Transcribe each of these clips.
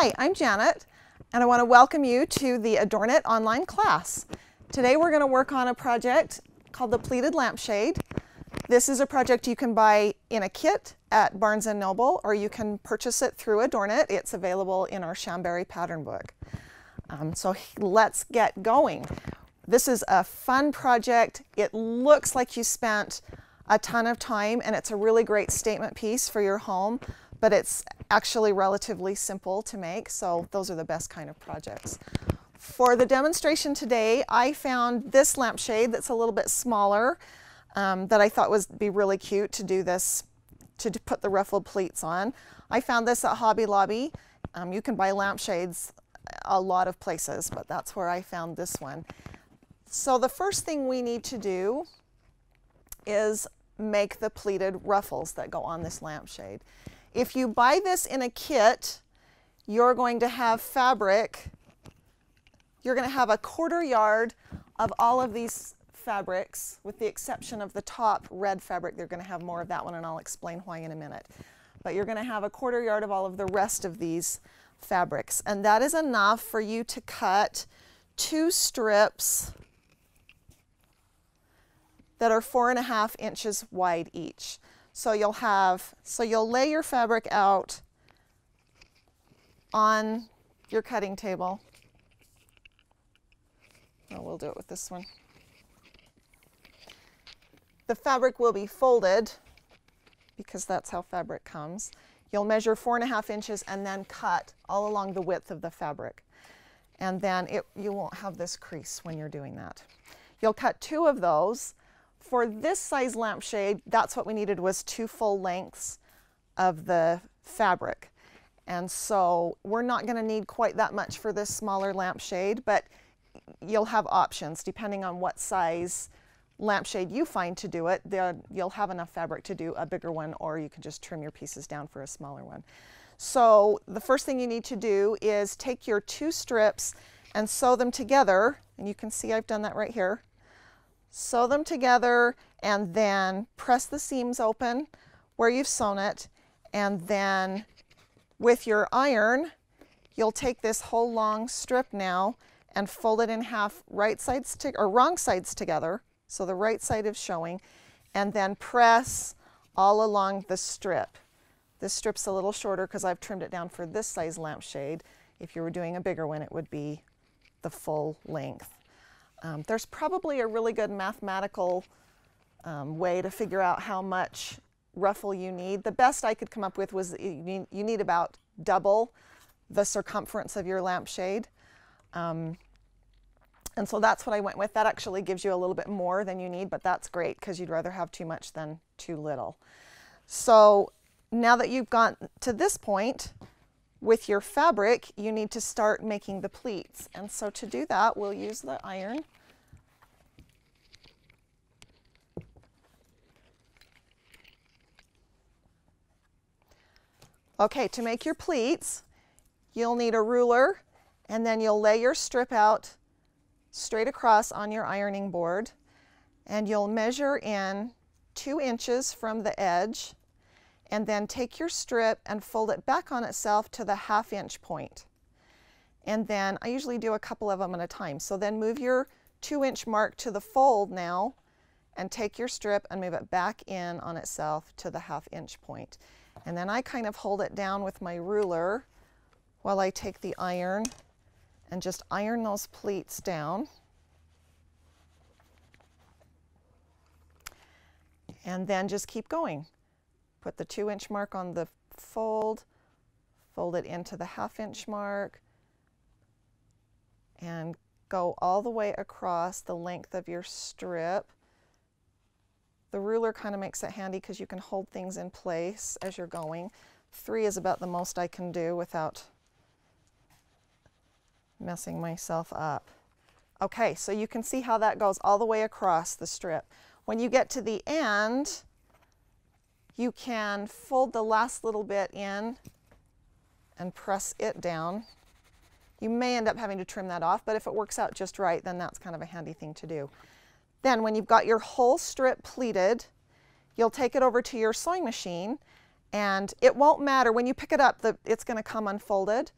Hi, I'm Janet, and I want to welcome you to the ADORNit online class. Today we're going to work on a project called the Pleated Lampshade. This is a project you can buy in a kit at Barnes & Noble, or you can purchase it through ADORNit. It's available in our Chambéry pattern book. So let's get going. This is a fun project. It looks like you spent a ton of time, and it's a really great statement piece for your home, but it's actually relatively simple to make, so those are the best kind of projects. For the demonstration today, I found this lampshade that's a little bit smaller that I thought would be really cute to do this, to put the ruffled pleats on. I found this at Hobby Lobby. You can buy lampshades a lot of places, but that's where I found this one. So the first thing we need to do is make the pleated ruffles that go on this lampshade. If you buy this in a kit, you're going to have fabric. You're going to have a 1/4 yard of all of these fabrics, with the exception of the top red fabric. They're going to have more of that one, and I'll explain why in a minute. But you're going to have a 1/4 yard of all of the rest of these fabrics, and that is enough for you to cut 2 strips that are 4.5 inches wide each. So you'll lay your fabric out on your cutting table. Oh, we'll do it with this one. The fabric will be folded because that's how fabric comes. You'll measure 4.5 inches and then cut all along the width of the fabric. And then you won't have this crease when you're doing that. You'll cut 2 of those. For this size lampshade, that's what we needed, was 2 full lengths of the fabric. And so we're not going to need quite that much for this smaller lampshade, but you'll have options depending on what size lampshade you find to do it. You'll have enough fabric to do a bigger one, or you can just trim your pieces down for a smaller one. So the first thing you need to do is take your 2 strips and sew them together, and you can see I've done that right here. Sew them together and then press the seams open where you've sewn it, and then with your iron you'll take this whole long strip now and fold it in half, wrong sides together, so the right side is showing, and then press all along the strip. This strip's a little shorter because I've trimmed it down for this size lampshade. If you were doing a bigger one, it would be the full length. There's probably a really good mathematical way to figure out how much ruffle you need. The best I could come up with was you need about double the circumference of your lampshade. And so that's what I went with. That actually gives you a little bit more than you need, but that's great because you'd rather have too much than too little. So now that you've gotten to this point with your fabric, you need to start making the pleats. And so to do that, we'll use the iron. Okay, to make your pleats, you'll need a ruler, and then you'll lay your strip out straight across on your ironing board, and you'll measure in 2 inches from the edge, and then take your strip and fold it back on itself to the 1/2 inch point. And then I usually do a couple of them at a time. So then move your 2 inch mark to the fold now, and take your strip and move it back in on itself to the 1/2 inch point. And then I kind of hold it down with my ruler while I take the iron and just iron those pleats down. And then just keep going. Put the 2 inch mark on the fold, fold it into the 1/2 inch mark, and go all the way across the length of your strip. The ruler kind of makes it handy because you can hold things in place as you're going. 3 is about the most I can do without messing myself up. Okay, so you can see how that goes all the way across the strip. When you get to the end, you can fold the last little bit in and press it down. You may end up having to trim that off, but if it works out just right, then that's kind of a handy thing to do. Then when you've got your whole strip pleated, you'll take it over to your sewing machine, and it won't matter. When you pick it up, it's going to come unfolded.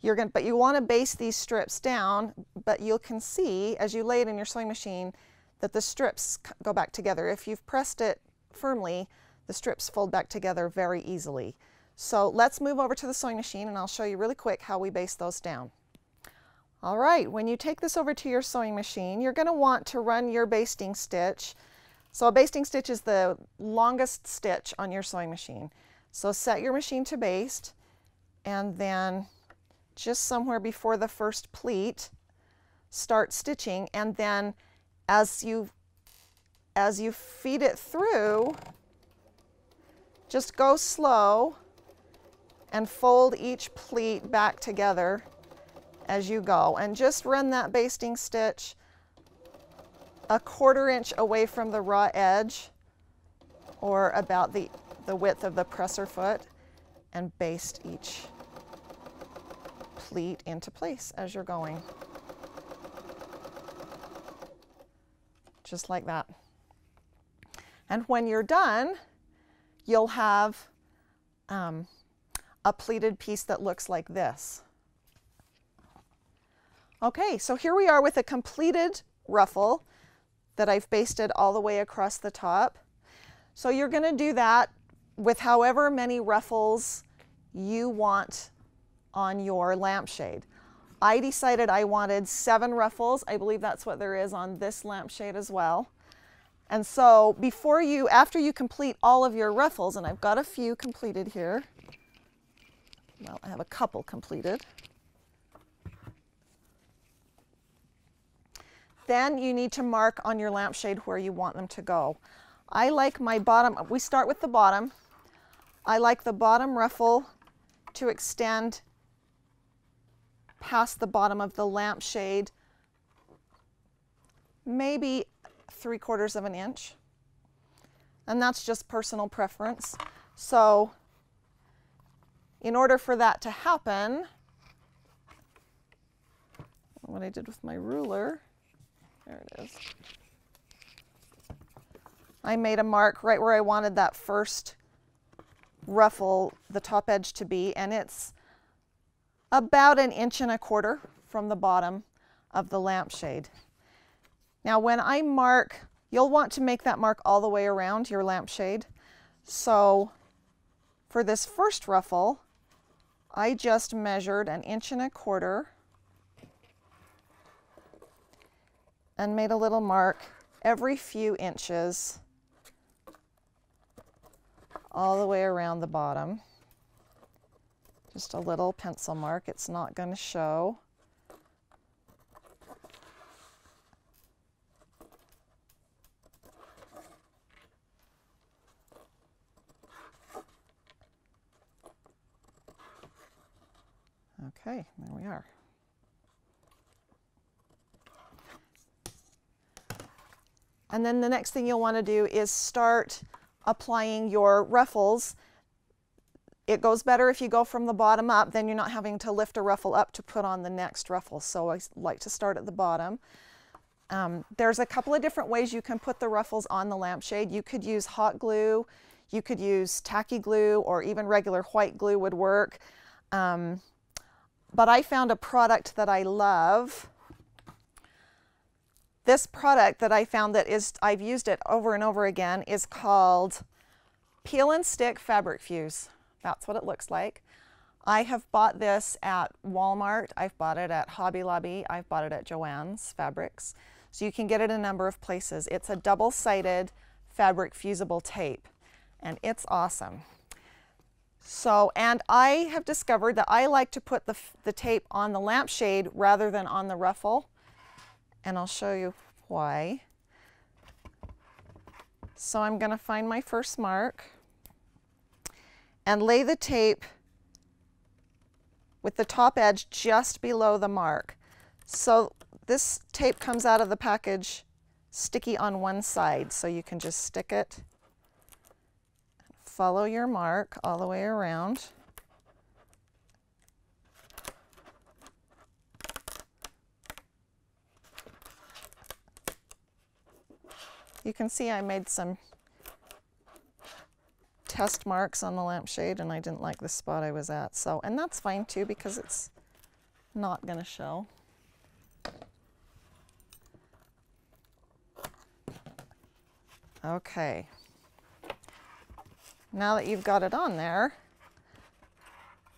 But you want to baste these strips down, but you can see as you lay it in your sewing machine that the strips go back together. If you've pressed it firmly, the strips fold back together very easily. So let's move over to the sewing machine and I'll show you really quick how we baste those down. All right, when you take this over to your sewing machine, you're going to want to run your basting stitch. So a basting stitch is the longest stitch on your sewing machine. So set your machine to baste, and then just somewhere before the first pleat, start stitching, and then as you feed it through, just go slow and fold each pleat back together as you go, and just run that basting stitch a 1/4 inch away from the raw edge, or about the width of the presser foot, and baste each pleat into place as you're going. Just like that. And when you're done, you'll have a pleated piece that looks like this. Okay, so here we are with a completed ruffle that I've basted all the way across the top. So you're going to do that with however many ruffles you want on your lampshade. I decided I wanted 7 ruffles. I believe that's what there is on this lampshade as well. And so after you complete all of your ruffles, and I've got a few completed here. Well, I have a couple completed. Then you need to mark on your lampshade where you want them to go. I like my bottom, we start with the bottom. I like the bottom ruffle to extend past the bottom of the lampshade, maybe 3/4 of an inch. And that's just personal preference. So in order for that to happen, what I did with my ruler, there it is. I made a mark right where I wanted that first ruffle, the top edge, to be, and it's about 1.25 inches from the bottom of the lampshade. Now when I mark, you'll want to make that mark all the way around your lampshade. So for this first ruffle, I just measured 1.25 inches and made a little mark every few inches all the way around the bottom. Just a little pencil mark. It's not going to show. Okay, there we are. And then the next thing you'll want to do is start applying your ruffles. It goes better if you go from the bottom up, then you're not having to lift a ruffle up to put on the next ruffle. So I like to start at the bottom. There's a couple of different ways you can put the ruffles on the lampshade. You could use hot glue, you could use tacky glue, or even regular white glue would work. But I found a product that I love. This product that I found I've used it over and over again, is called Peel and Stick Fabric Fuse. That's what it looks like. I have bought this at Walmart, I've bought it at Hobby Lobby, I've bought it at Joann's Fabrics. So you can get it in a number of places. It's a double-sided fabric fusible tape, and it's awesome. So, and I have discovered that I like to put the tape on the lampshade rather than on the ruffle, and I'll show you why. So I'm going to find my first mark and lay the tape with the top edge just below the mark. So this tape comes out of the package sticky on one side, so you can just stick it, follow your mark all the way around. You can see I made some test marks on the lampshade, and I didn't like the spot I was at. So, and that's fine too, because it's not going to show. Okay. Now that you've got it on there,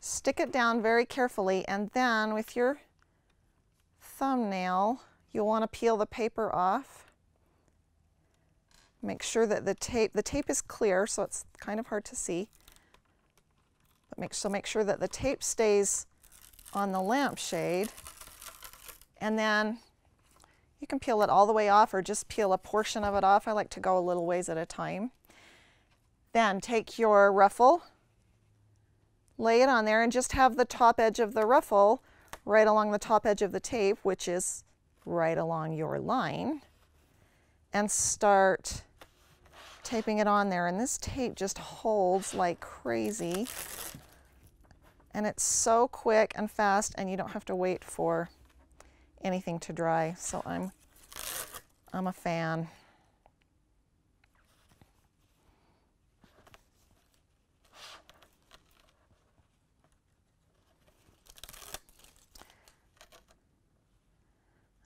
stick it down very carefully, and then with your thumbnail, you'll want to peel the paper off. Make sure that the tape is clear, so it's kind of hard to see. But make sure that the tape stays on the lampshade, and then you can peel it all the way off or just peel a portion of it off. I like to go a little ways at a time. Then take your ruffle, lay it on there, and just have the top edge of the ruffle right along the top edge of the tape, which is right along your line, and start taping it on there. And this tape just holds like crazy, and it's so quick and fast, and you don't have to wait for anything to dry. So I'm a fan.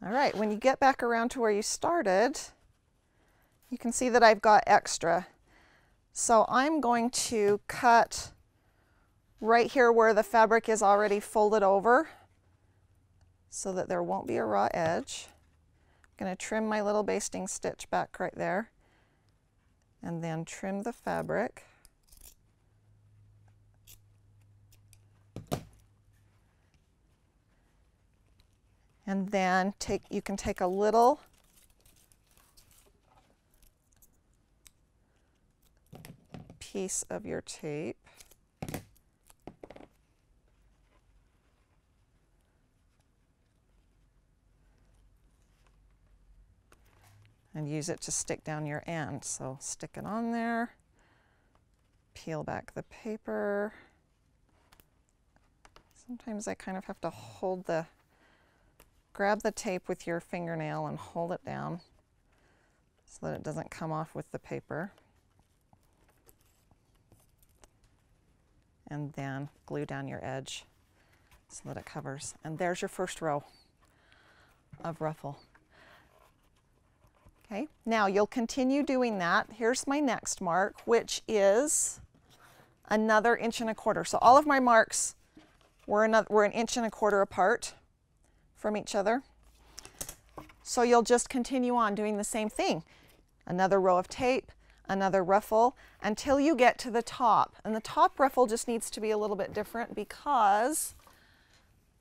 All right, when you get back around to where you started, you can see that I've got extra. So I'm going to cut right here where the fabric is already folded over so that there won't be a raw edge. I'm going to trim my little basting stitch back right there, and then trim the fabric. And then you can take a little piece of your tape and use it to stick down your end. So stick it on there, peel back the paper. Sometimes I kind of have to grab the tape with your fingernail and hold it down so that it doesn't come off with the paper. And then glue down your edge so that it covers. And there's your first row of ruffle. Okay, now you'll continue doing that. Here's my next mark, which is another 1.25 inches. So all of my marks were an 1.25 inches apart from each other. So you'll just continue on doing the same thing. Another row of tape, another ruffle, until you get to the top. And the top ruffle just needs to be a little bit different because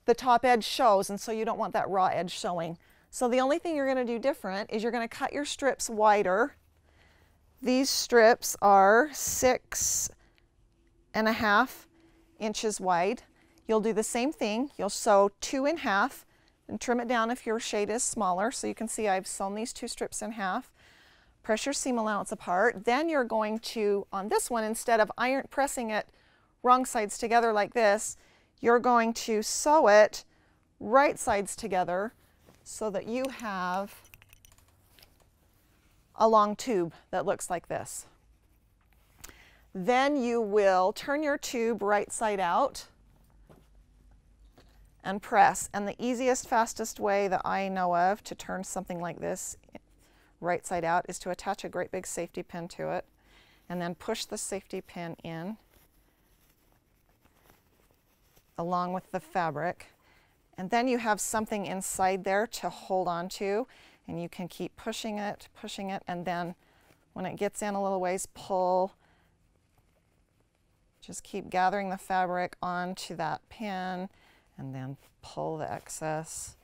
the top edge shows, and so you don't want that raw edge showing. So the only thing you're going to do different is you're going to cut your strips wider. These strips are 6.5 inches wide. You'll do the same thing. You'll sew 2 in half and trim it down if your shade is smaller. So you can see I've sewn these 2 strips in half. Press your seam allowance apart. Then you're going to, on this one, instead of pressing it wrong sides together like this, you're going to sew it right sides together so that you have a long tube that looks like this. Then you will turn your tube right side out and press. And the easiest, fastest way that I know of to turn something like this right side out is to attach a great big safety pin to it and then push the safety pin in along with the fabric. And then you have something inside there to hold on to, and you can keep pushing it, and then when it gets in a little ways, pull. Just keep gathering the fabric onto that pin and then pull the excess.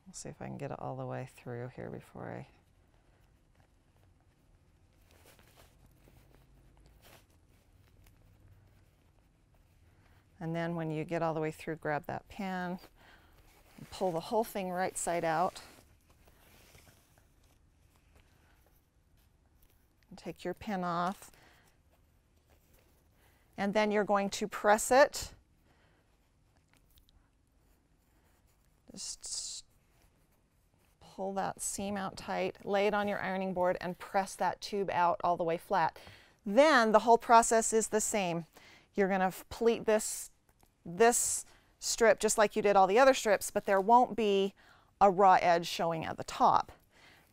We'll see if I can get it all the way through here before I... And then when you get all the way through, grab that pin and pull the whole thing right side out. And take your pin off. And then you're going to press it. Just pull that seam out tight, lay it on your ironing board, and press that tube out all the way flat. Then the whole process is the same. You're going to pleat this strip just like you did all the other strips, but there won't be a raw edge showing at the top.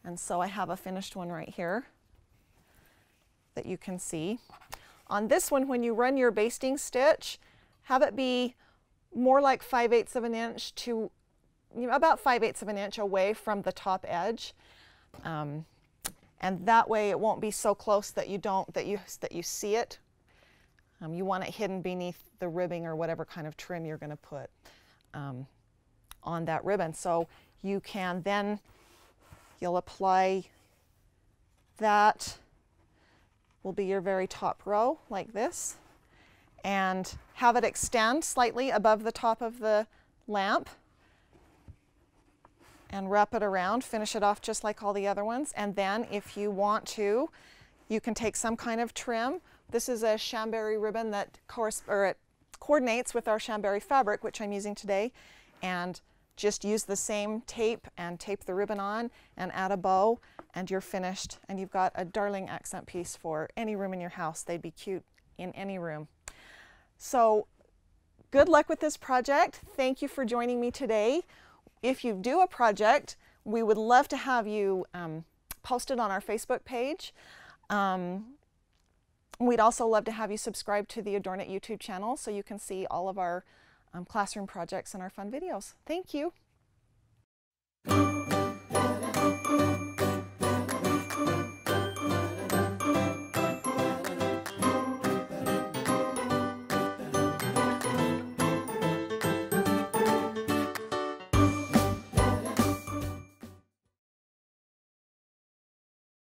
And so I have a finished one right here that you can see. On this one, when you run your basting stitch, have it be more like 5/8 of an inch to about 5/8 of an inch away from the top edge. And that way it won't be so close that you see it. You want it hidden beneath the ribbing or whatever kind of trim you're going to put on that ribbon. So you can then, you'll apply that, will be your very top row like this, and have it extend slightly above the top of the lamp, and wrap it around, finish it off just like all the other ones. And then if you want to, you can take some kind of trim. This is a Chambéry ribbon that it coordinates with our Chambéry fabric, which I'm using today, and just use the same tape and tape the ribbon on and add a bow, and you're finished. And you've got a darling accent piece for any room in your house. They'd be cute in any room. So good luck with this project. Thank you for joining me today. If you do a project, we would love to have you post it on our Facebook page. We'd also love to have you subscribe to the ADORNit YouTube channel so you can see all of our classroom projects and our fun videos. Thank you.